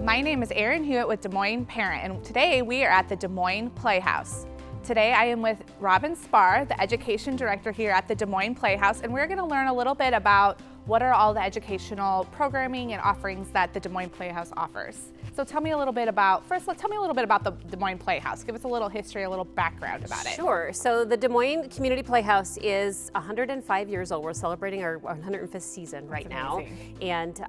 My name is Erin Huiatt with Des Moines Parent, and today we are at the Des Moines Playhouse. Today I am with Robin Spahr, the Education Director here at the Des Moines Playhouse, and we're going to learn a little bit about what are all the educational programming and offerings that the Des Moines Playhouse offers. So tell me a little bit about, tell me a little bit about the Des Moines Playhouse. Give us a little history, a little background about it. Sure. So the Des Moines Community Playhouse is 105 years old. We're celebrating our 105th season right now. And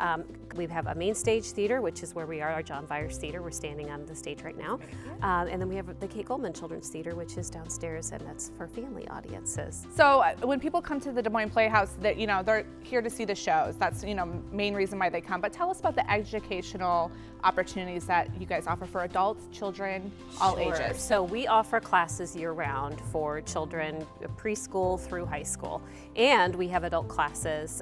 we have a main stage theater, which is where we are, our John Vyers Theater. We're standing on the stage right now. And then we have the Kate Goldman Children's Theater, which is downstairs, and that's for family audiences. So when people come to the Des Moines Playhouse, that they're here to see the shows. That's main reason why they come. But tell us about the educational opportunities that you guys offer for adults, children, all ages. So we offer classes year-round for children preschool through high school, and we have adult classes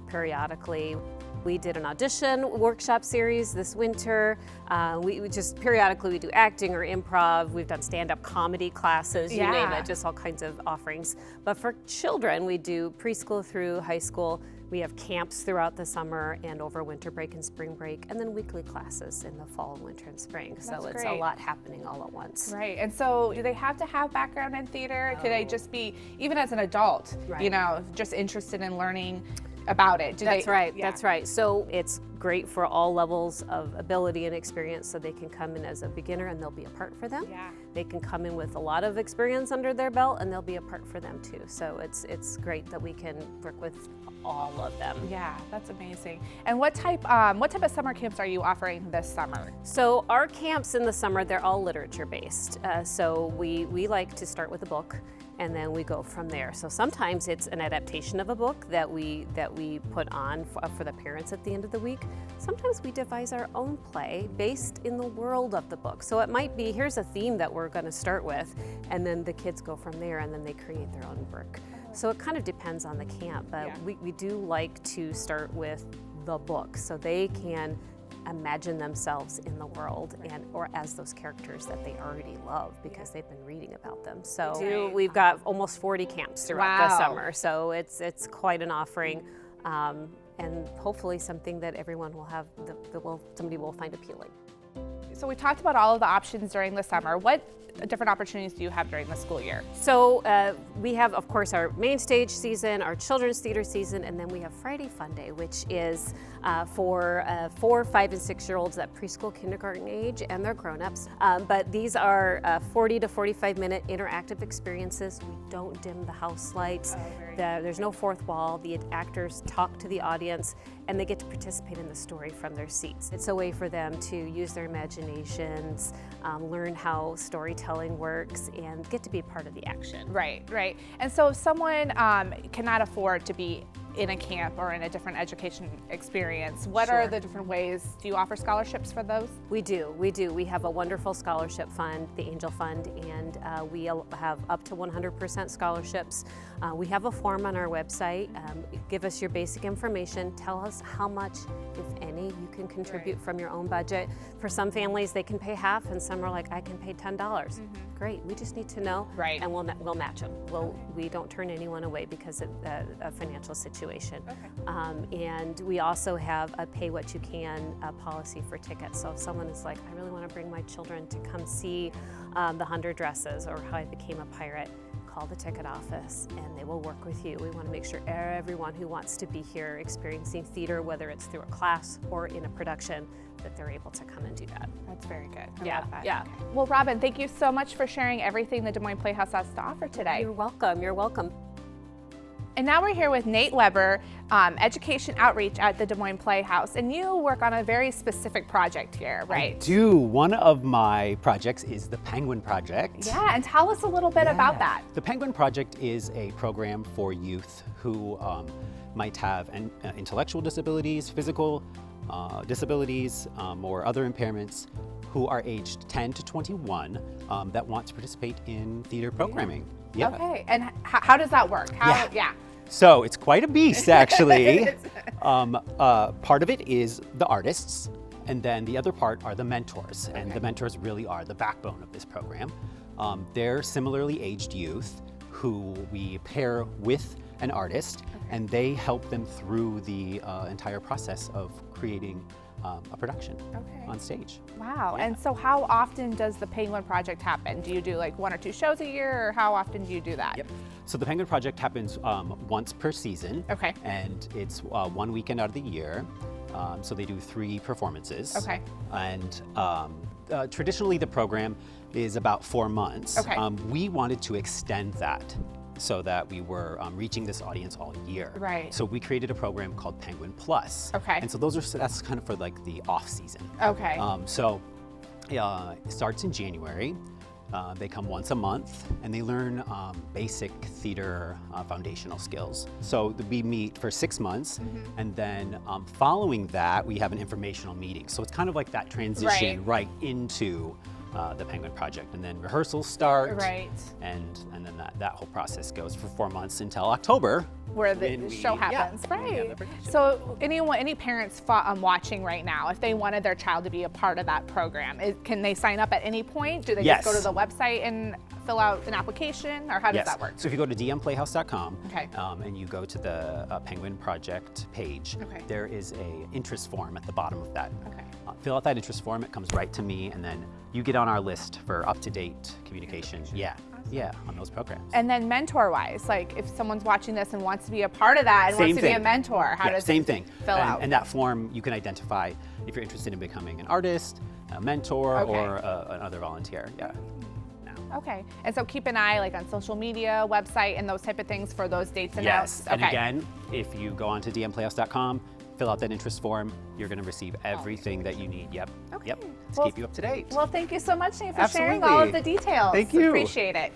periodically. We did an audition workshop series this winter. We just periodically we do acting or improv. We've done stand-up comedy classes, you name it, just all kinds of offerings. But for children, we do preschool through high school. We have camps throughout the summer and over winter break and spring break, and then weekly classes in the fall, winter, and spring. So it's a lot happening all at once. Right, and so do they have to have background in theater? No. Could they just be, even as an adult, just interested in learning about it? That's right. So it's great for all levels of ability and experience, so they can come in as a beginner and there'll be a part for them. Yeah. They can come in with a lot of experience under their belt and there'll be a part for them too. So it's great that we can work with all of them. Yeah, that's amazing. And what type of summer camps are you offering this summer? So our camps in the summer, they're all literature based. So we like to start with a book, and then we go from there. So sometimes it's an adaptation of a book that we put on for the parents at the end of the week. Sometimes we devise our own play based in the world of the book. So it might be, here's a theme that we're going to start with, and then the kids go from there, and then they create their own work. So it kind of depends on the camp, but we do like to start with the book so they can imagine themselves in the world or as those characters that they already love because they've been reading about them. So we've got almost 40 camps throughout the summer, so it's quite an offering, and hopefully something that everyone will have, somebody will find appealing. So we talked about all of the options during the summer. What different opportunities do you have during the school year? So we have, of course, our main stage season, our children's theater season, and then we have Friday Fun Day, which is for 4, 5, and 6-year-olds at preschool, kindergarten age, and they're grown-ups. But these are 40 to 45-minute interactive experiences. We don't dim the house lights. There's no fourth wall. The actors talk to the audience, and they get to participate in the story from their seats. It's a way for them to use their imaginations, learn how storytelling works, and get to be a part of the action. Right. And so if someone cannot afford to be in a camp or in a different education experience, what are the different ways? Do you offer scholarships for those? We do. We have a wonderful scholarship fund, the Angel Fund, and we have up to 100% scholarships. We have a form on our website. Give us your basic information. Tell us how much, if any, you can contribute from your own budget. For some families, they can pay half, and some are like, I can pay $10. Great. We just need to know, and we'll match them. We don't turn anyone away because of a financial situation. And we also have a pay what you can policy for tickets. So if someone is like, I really want to bring my children to come see the 100 Dresses or How I Became a Pirate, call the ticket office and they will work with you. We want to make sure everyone who wants to be here experiencing theater, whether it's through a class or in a production, that they're able to come and do that. That's very good. I love that. Okay. Well, Robin, thank you so much for sharing everything the Des Moines Playhouse has to offer today. You're welcome. And now we're here with Nate Weber, Education Outreach at the Des Moines Playhouse, and you work on a very specific project here, right? I do. One of my projects is the Penguin Project. Yeah, and tell us a little bit about that. The Penguin Project is a program for youth who might have intellectual disabilities, physical disabilities, or other impairments, who are aged 10 to 21 that want to participate in theater programming. Yeah. Okay, and how does that work? So it's quite a beast, actually. Part of it is the artists, and then the other part are the mentors. And the mentors really are the backbone of this program. They're similarly aged youth who we pair with an artist, and they help them through the entire process of creating a production on stage. Wow. Yeah. And so how often does the Penguin Project happen? Do you do like 1 or 2 shows a year, or how often do you do that? Yep. So the Penguin Project happens once per season. Okay. And it's 1 weekend out of the year. So they do 3 performances. Okay. And traditionally the program is about 4 months. Okay. We wanted to extend that so that we were reaching this audience all year. Right. So we created a program called Penguin Plus. Okay. And so that's kind of for like the off season. Okay. It starts in January. They come once a month and they learn basic theater foundational skills. So we meet for 6 months, and then following that we have an informational meeting. So it's kind of like that transition right into the Penguin Project, and then rehearsals start. Right. And then that whole process goes for 4 months until October, where the show happens. when we have Right. the production. So any parents watching right now, if they wanted their child to be a part of that program, can they sign up at any point? Do they just go to the website and fill out an application, or how does that work? So if you go to dmplayhouse.com Okay. and you go to the Penguin Project page, there is a interest form at the bottom of that. Okay. Fill out that interest form, it comes right to me, and then you get on our list for up-to-date communication. Yeah, on those programs. And then mentor-wise, like if someone's watching this and wants to be a part of that and wants to be a mentor, how does same it thing. fill out? And that form, you can identify if you're interested in becoming an artist, a mentor, or another volunteer. Yeah. Okay, and so keep an eye like on social media, website, and those type of things for those dates and Yes, outs. and again, if you go onto dmplayhouse.com, fill out that interest form, you're going to receive everything that you need. Yep. To keep you up to date. Well, thank you so much, Nate, for sharing all of the details. Thank you. Appreciate it.